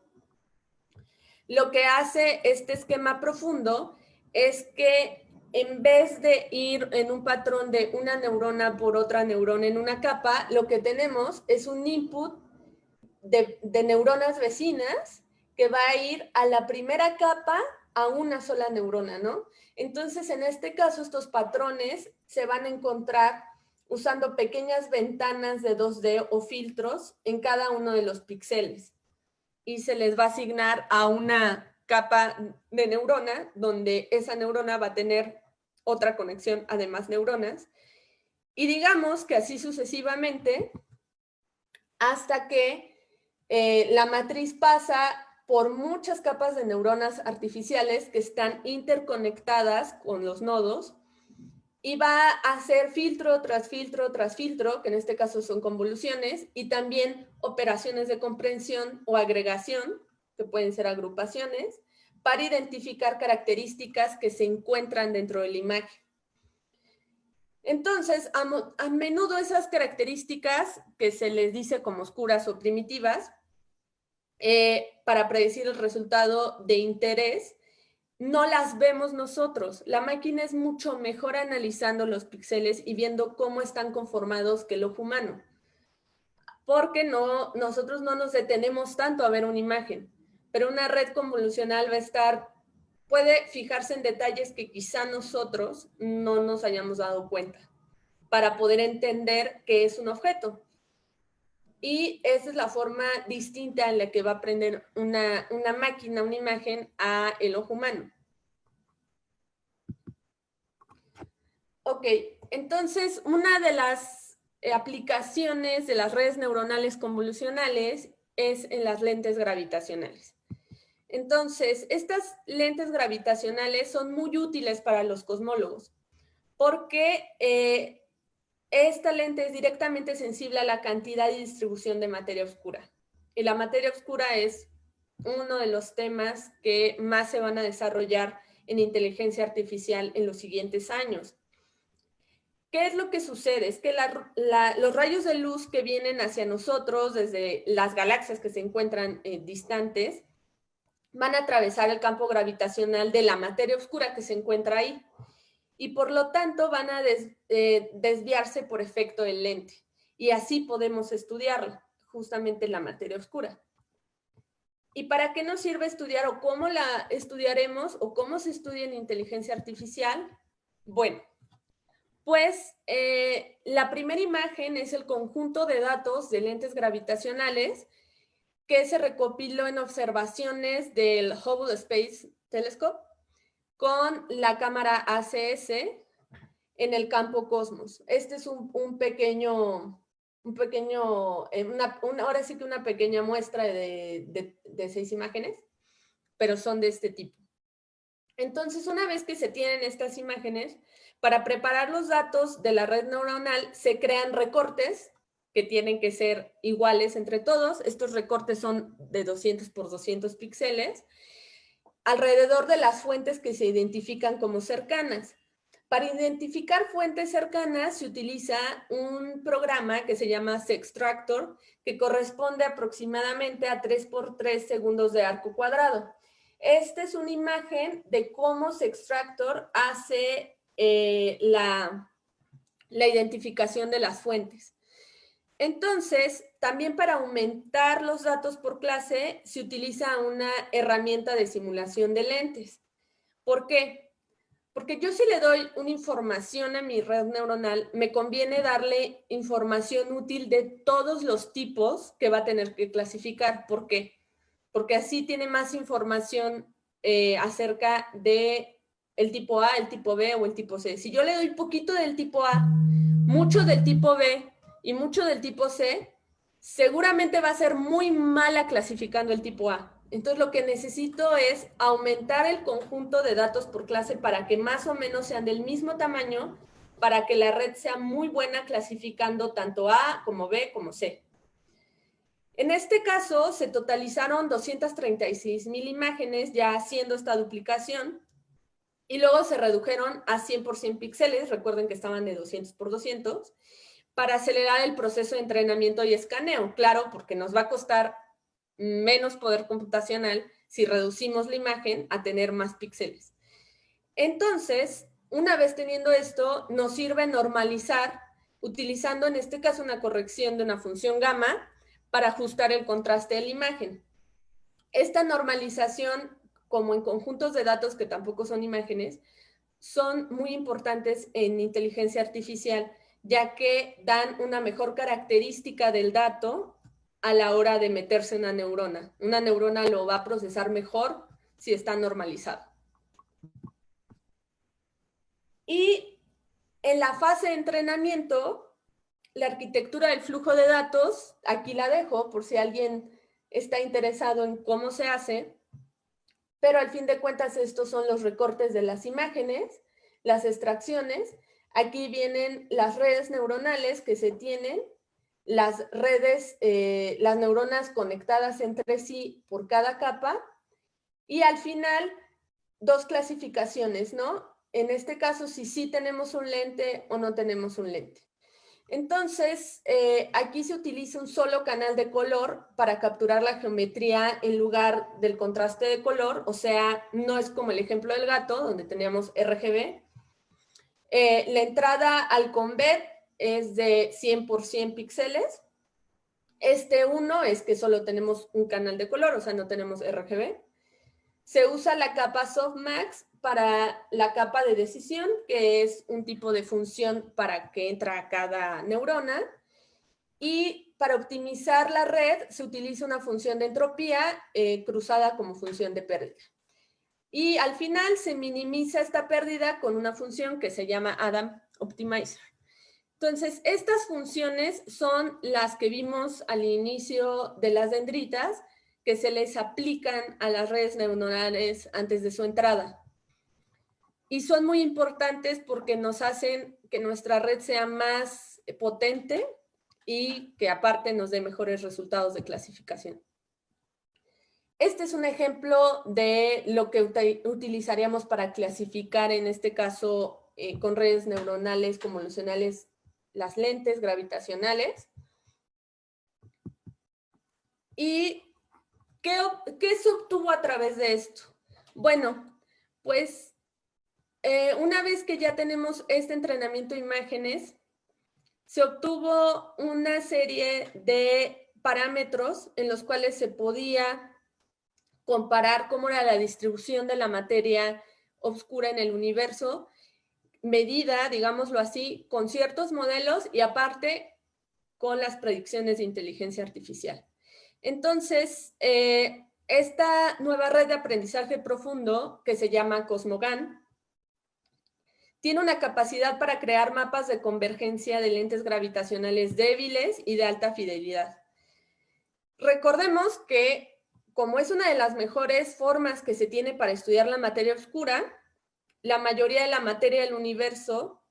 Lo que hace este esquema profundo es que en vez de ir en un patrón de una neurona por otra neurona en una capa, lo que tenemos es un input de neuronas vecinas que va a ir a la primera capa a una sola neurona, ¿no? Entonces, en este caso, estos patrones se van a encontrar usando pequeñas ventanas de 2D o filtros en cada uno de los píxeles. Y se les va a asignar a una capa de neurona, donde esa neurona va a tener otra conexión a demás neuronas. Y digamos que así sucesivamente, hasta que la matriz pasa por muchas capas de neuronas artificiales que están interconectadas con los nodos y va a hacer filtro tras filtro tras filtro, que en este caso son convoluciones, y también operaciones de comprensión o agregación, que pueden ser agrupaciones, para identificar características que se encuentran dentro de la imagen. Entonces, a menudo esas características, que se les dice como oscuras o primitivas, para predecir el resultado de interés, no las vemos nosotros. La máquina es mucho mejor analizando los píxeles y viendo cómo están conformados que el ojo humano. Porque nosotros no nos detenemos tanto a ver una imagen, pero una red convolucional puede fijarse en detalles que quizá nosotros no nos hayamos dado cuenta para poder entender qué es un objeto. Y esa es la forma distinta en la que va a aprender una máquina, una imagen, a el ojo humano. Ok, entonces una de las aplicaciones de las redes neuronales convolucionales es en las lentes gravitacionales. Entonces, estas lentes gravitacionales son muy útiles para los cosmólogos porque esta lente es directamente sensible a la cantidad y distribución de materia oscura. Y la materia oscura es uno de los temas que más se van a desarrollar en inteligencia artificial en los siguientes años. ¿Qué es lo que sucede? Es que los rayos de luz que vienen hacia nosotros desde las galaxias que se encuentran distantes van a atravesar el campo gravitacional de la materia oscura que se encuentra ahí. Y por lo tanto van a desviarse por efecto del lente. Y así podemos estudiarlo, justamente la materia oscura. ¿Y para qué nos sirve estudiar o cómo la estudiaremos o cómo se estudia en inteligencia artificial? Bueno, pues la primera imagen es el conjunto de datos de lentes gravitacionales que se recopiló en observaciones del Hubble Space Telescope con la cámara ACS en el campo Cosmos. Este es ahora sí que una pequeña muestra de 6 imágenes, pero son de este tipo. Entonces, una vez que se tienen estas imágenes, para preparar los datos de la red neuronal se crean recortes que tienen que ser iguales entre todos. Estos recortes son de 200 por 200 píxeles, alrededor de las fuentes que se identifican como cercanas. Para identificar fuentes cercanas se utiliza un programa que se llama Sextractor, que corresponde aproximadamente a 3 por 3 segundos de arco cuadrado. Esta es una imagen de cómo Sextractor hace la identificación de las fuentes. Entonces, también para aumentar los datos por clase, se utiliza una herramienta de simulación de lentes. ¿Por qué? Porque yo si le doy una información a mi red neuronal, me conviene darle información útil de todos los tipos que va a tener que clasificar. ¿Por qué? Porque así tiene más información acerca de el tipo A, el tipo B o el tipo C. Si yo le doy poquito del tipo A, mucho del tipo B y mucho del tipo C, seguramente va a ser muy mala clasificando el tipo A. Entonces lo que necesito es aumentar el conjunto de datos por clase para que más o menos sean del mismo tamaño, para que la red sea muy buena clasificando tanto A como B como C. En este caso se totalizaron 236,000 imágenes ya haciendo esta duplicación y luego se redujeron a 100 por 100 píxeles, recuerden que estaban de 200 por 200, para acelerar el proceso de entrenamiento y escaneo. Claro, porque nos va a costar menos poder computacional si reducimos la imagen a tener más píxeles. Entonces, una vez teniendo esto, nos sirve normalizar, utilizando en este caso una corrección de una función gamma para ajustar el contraste de la imagen. Esta normalización, como en conjuntos de datos que tampoco son imágenes, son muy importantes en inteligencia artificial, ya que dan una mejor característica del dato a la hora de meterse en una neurona. Una neurona lo va a procesar mejor si está normalizado. Y en la fase de entrenamiento, la arquitectura del flujo de datos, aquí la dejo por si alguien está interesado en cómo se hace, pero al fin de cuentas estos son los recortes de las imágenes, las extracciones. Aquí vienen las redes neuronales que se tienen, las redes, las neuronas conectadas entre sí por cada capa, y al final dos clasificaciones, ¿no? En este caso, si sí tenemos un lente o no tenemos un lente. Entonces, aquí se utiliza un solo canal de color para capturar la geometría en lugar del contraste de color, o sea, no es como el ejemplo del gato, donde teníamos RGB. La entrada al convert es de 100 por 100 píxeles. Este uno es que solo tenemos un canal de color, o sea, no tenemos RGB. Se usa la capa softmax para la capa de decisión, que es un tipo de función para que entra a cada neurona. Y para optimizar la red se utiliza una función de entropía cruzada como función de pérdida. Y al final se minimiza esta pérdida con una función que se llama Adam Optimizer. Entonces, estas funciones son las que vimos al inicio de las dendritas, que se les aplican a las redes neuronales antes de su entrada. Y son muy importantes porque nos hacen que nuestra red sea más potente y que aparte nos dé mejores resultados de clasificación. Este es un ejemplo de lo que utilizaríamos para clasificar, en este caso, con redes neuronales convolucionales, las lentes gravitacionales. ¿Y qué se obtuvo a través de esto? Bueno, pues una vez que ya tenemos este entrenamiento de imágenes, se obtuvo una serie de parámetros en los cuales se podía comparar cómo era la distribución de la materia oscura en el universo, medida, digámoslo así, con ciertos modelos y aparte con las predicciones de inteligencia artificial. Entonces, esta nueva red de aprendizaje profundo, que se llama Cosmogan, tiene una capacidad para crear mapas de convergencia de lentes gravitacionales débiles y de alta fidelidad. Recordemos que, como es una de las mejores formas que se tiene para estudiar la materia oscura, la mayoría de la materia del universo,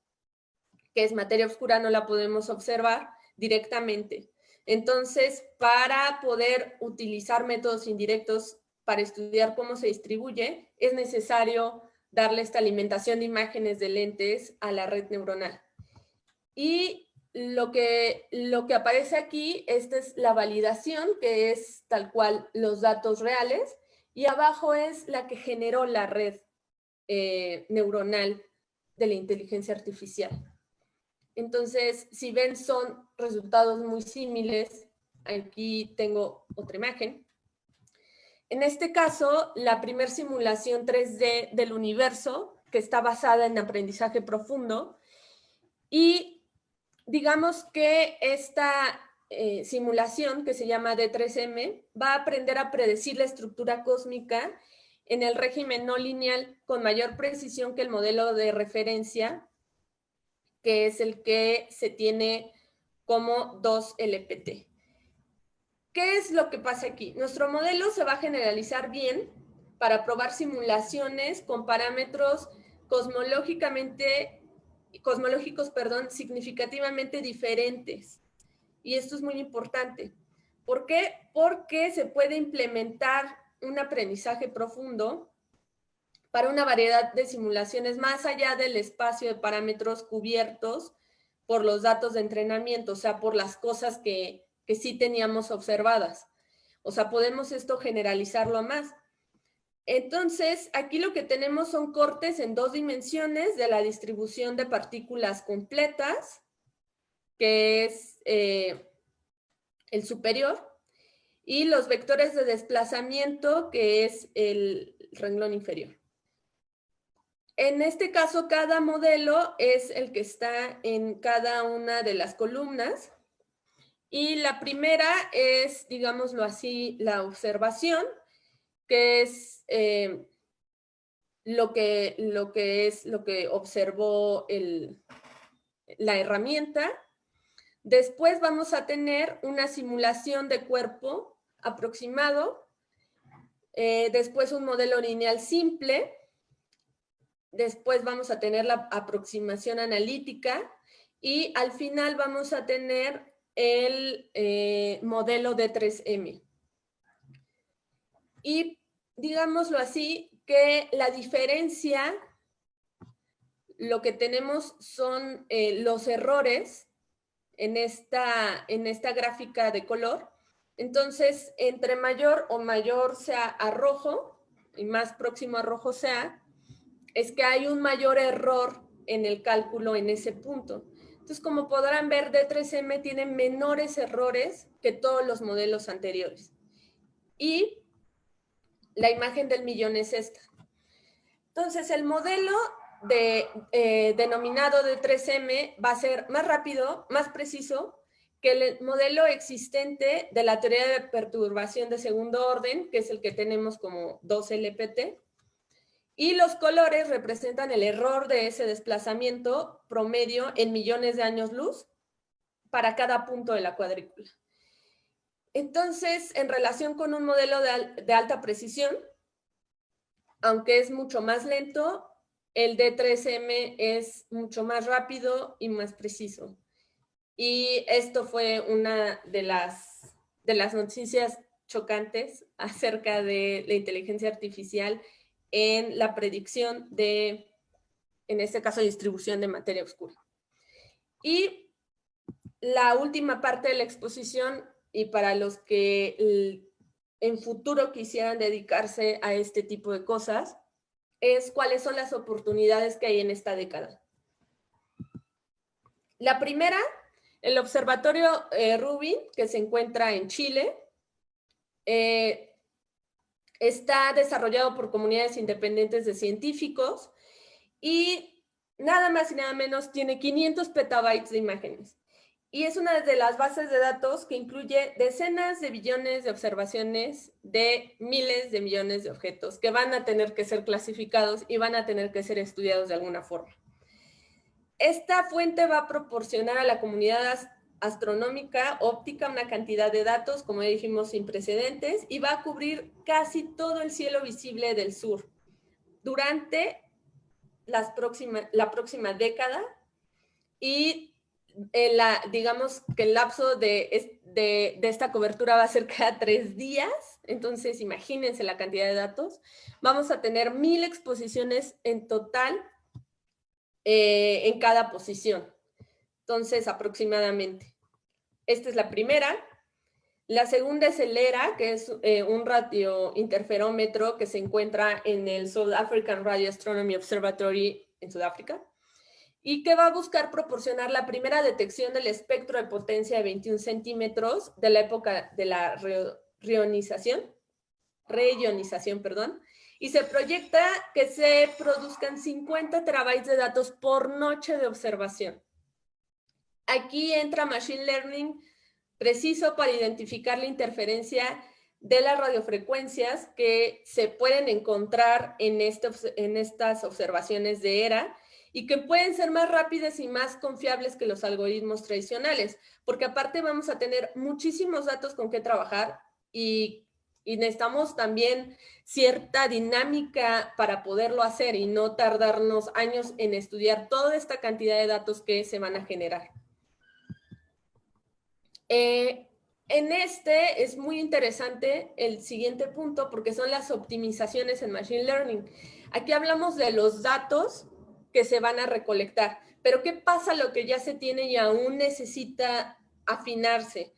que es materia oscura, no la podemos observar directamente. Entonces, para poder utilizar métodos indirectos para estudiar cómo se distribuye, es necesario darle esta alimentación de imágenes de lentes a la red neuronal. Y lo que aparece aquí, esta es la validación, que es tal cual los datos reales, y abajo es la que generó la red neuronal de la inteligencia artificial. Entonces, si ven, son resultados muy similares. Aquí tengo otra imagen. En este caso, la primera simulación 3D del universo, que está basada en aprendizaje profundo, y digamos que esta simulación, que se llama D3M, va a aprender a predecir la estructura cósmica en el régimen no lineal con mayor precisión que el modelo de referencia, que es el que se tiene como 2LPT. ¿qué es lo que pasa aquí? Nuestro modelo se va a generalizar bien para probar simulaciones con parámetros cosmológicos, significativamente diferentes. Y esto es muy importante. ¿Por qué? Porque se puede implementar un aprendizaje profundo para una variedad de simulaciones más allá del espacio de parámetros cubiertos por los datos de entrenamiento, o sea, por las cosas que sí teníamos observadas. O sea, podemos esto generalizarlo a más. Entonces, aquí lo que tenemos son cortes en 2 dimensiones de la distribución de partículas completas, que es el superior, y los vectores de desplazamiento, que es el renglón inferior. En este caso, cada modelo es el que está en cada una de las columnas. Y la primera es, digámoslo así, la observación, que es lo que observó la herramienta. Después vamos a tener una simulación de cuerpo aproximado. Después un modelo lineal simple. Después vamos a tener la aproximación analítica. Y al final vamos a tener el modelo de 3M. Y digámoslo así, que la diferencia, lo que tenemos son los errores en esta gráfica de color. Entonces, entre mayor sea a rojo, y más próximo a rojo sea, es que hay un mayor error en el cálculo en ese punto. Entonces, como podrán ver, D3M tiene menores errores que todos los modelos anteriores. Y la imagen del millón es esta. Entonces, el modelo denominado D3M va a ser más rápido, más preciso que el modelo existente de la teoría de perturbación de segundo orden, que es el que tenemos como 2LPT. Y los colores representan el error de ese desplazamiento promedio en millones de años luz para cada punto de la cuadrícula. Entonces, en relación con un modelo de alta precisión, aunque es mucho más lento, el D3M es mucho más rápido y más preciso. Y esto fue una de las noticias chocantes acerca de la inteligencia artificial en la predicción de, en este caso, distribución de materia oscura. Y la última parte de la exposición, y para los que en futuro quisieran dedicarse a este tipo de cosas, es cuáles son las oportunidades que hay en esta década. La primera, el observatorio Rubin, que se encuentra en Chile, está desarrollado por comunidades independientes de científicos y nada más y nada menos tiene 500 petabytes de imágenes. Y es una de las bases de datos que incluye decenas de billones de observaciones de miles de millones de objetos que van a tener que ser clasificados y van a tener que ser estudiados de alguna forma. Esta fuente va a proporcionar a la comunidad astronómica óptica una cantidad de datos, como ya dijimos, sin precedentes, y va a cubrir casi todo el cielo visible del sur durante la próxima década. Y digamos que el lapso de esta cobertura va a ser cada 3 días, entonces imagínense la cantidad de datos. Vamos a tener 1000 exposiciones en total en cada posición, entonces aproximadamente. Esta es la primera. La segunda es el ERA, que es un radiointerferómetro que se encuentra en el South African Radio Astronomy Observatory en Sudáfrica, y que va a buscar proporcionar la primera detección del espectro de potencia de 21 centímetros de la época de la reionización, y se proyecta que se produzcan 50 terabytes de datos por noche de observación. Aquí entra Machine Learning preciso para identificar la interferencia de las radiofrecuencias que se pueden encontrar en estas observaciones de ERA, y que pueden ser más rápidas y más confiables que los algoritmos tradicionales, porque aparte vamos a tener muchísimos datos con que trabajar y necesitamos también cierta dinámica para poderlo hacer y no tardarnos años en estudiar toda esta cantidad de datos que se van a generar. En este es muy interesante el siguiente punto porque son las optimizaciones en Machine Learning. Aquí hablamos de los datos que se van a recolectar, pero ¿qué pasa lo que ya se tiene y aún necesita afinarse?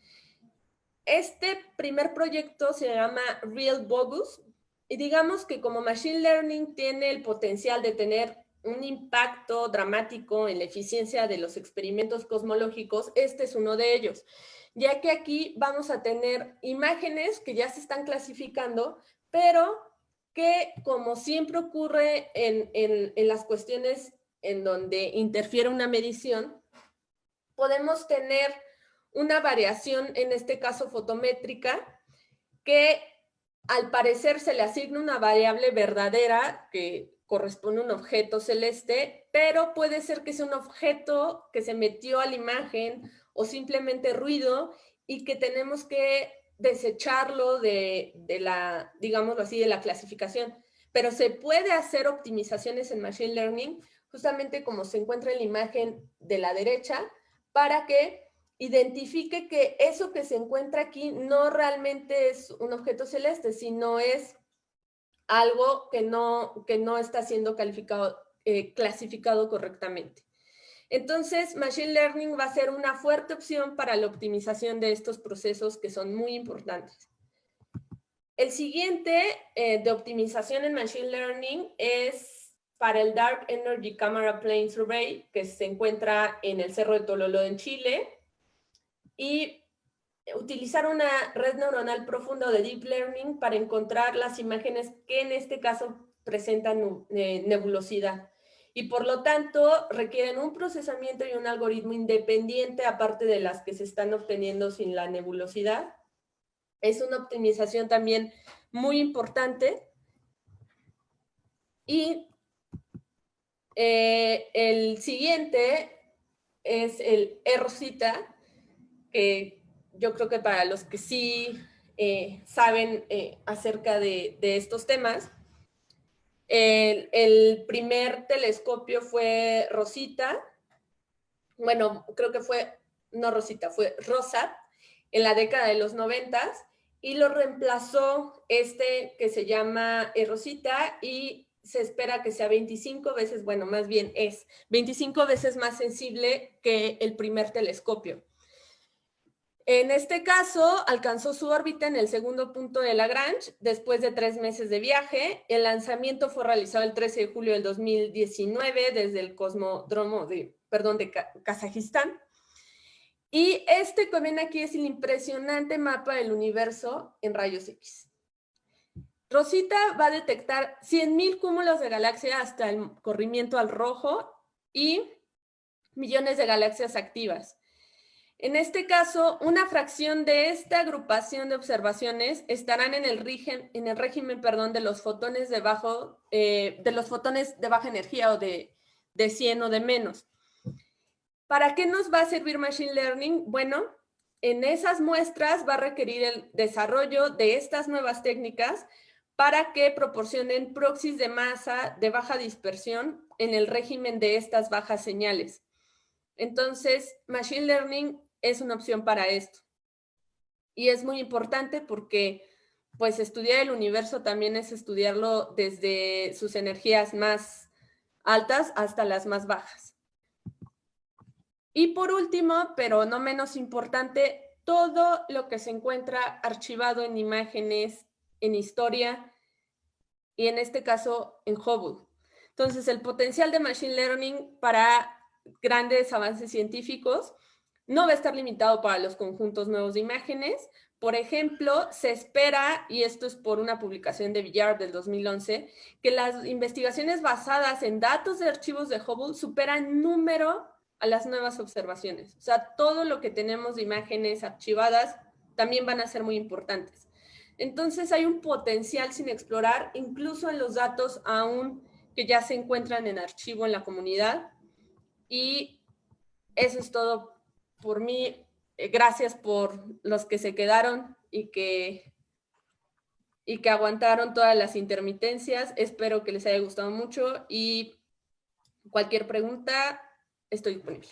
Este primer proyecto se llama RealBogus y digamos que como Machine Learning tiene el potencial de tener un impacto dramático en la eficiencia de los experimentos cosmológicos, este es uno de ellos, ya que aquí vamos a tener imágenes que ya se están clasificando, pero que como siempre ocurre en las cuestiones en donde interfiere una medición, podemos tener una variación, en este caso fotométrica, que al parecer se le asigna una variable verdadera que corresponde a un objeto celeste, pero puede ser que sea un objeto que se metió a la imagen o simplemente ruido y que tenemos que desecharlo de la, digámoslo así, de la clasificación. Pero se puede hacer optimizaciones en Machine Learning, justamente como se encuentra en la imagen de la derecha, para que identifique que eso que se encuentra aquí no realmente es un objeto celeste, sino es algo que no está siendo clasificado correctamente. Entonces, Machine Learning va a ser una fuerte opción para la optimización de estos procesos que son muy importantes. El siguiente de optimización en Machine Learning es para el Dark Energy Camera Plane Survey, que se encuentra en el Cerro de Tololo en Chile, y utilizar una red neuronal profunda de Deep Learning para encontrar las imágenes que en este caso presentan nebulosidad. Y por lo tanto requieren un procesamiento y un algoritmo independiente aparte de las que se están obteniendo sin la nebulosidad. Es una optimización también muy importante. Y el siguiente es el eROSITA, que yo creo que para los que sí saben acerca de estos temas, el primer telescopio fue Rosita, bueno, creo que fue, no Rosita, fue ROSAT, en la década de los 90, y lo reemplazó este que se llama Rosita, y se espera que sea 25 veces, bueno, más bien es 25 veces más sensible que el primer telescopio. En este caso, alcanzó su órbita en el segundo punto de Lagrange después de 3 meses de viaje. El lanzamiento fue realizado el 13 de julio del 2019 desde el cosmódromo de Kazajistán. Y este que ven aquí es el impresionante mapa del universo en rayos X. Rosita va a detectar 100,000 cúmulos de galaxias hasta el corrimiento al rojo y millones de galaxias activas. En este caso, una fracción de esta agrupación de observaciones estarán en el régimen de los fotones de baja energía o de 100 o de menos. ¿Para qué nos va a servir Machine Learning? Bueno, en esas muestras va a requerir el desarrollo de estas nuevas técnicas para que proporcionen proxies de masa de baja dispersión en el régimen de estas bajas señales. Entonces, Machine Learning es una opción para esto. Y es muy importante porque, pues, estudiar el universo también es estudiarlo desde sus energías más altas hasta las más bajas. Y por último, pero no menos importante, todo lo que se encuentra archivado en imágenes, en historia y en este caso en Hubble. Entonces, el potencial de Machine Learning para grandes avances científicos no va a estar limitado para los conjuntos nuevos de imágenes. Por ejemplo, se espera, y esto es por una publicación de Villard del 2011, que las investigaciones basadas en datos de archivos de Hubble superan número a las nuevas observaciones. O sea, todo lo que tenemos de imágenes archivadas también van a ser muy importantes. Entonces, hay un potencial sin explorar, incluso en los datos aún que ya se encuentran en archivo en la comunidad. Y eso es todo por mí. Gracias por los que se quedaron y que aguantaron todas las intermitencias. Espero que les haya gustado mucho y cualquier pregunta, estoy disponible.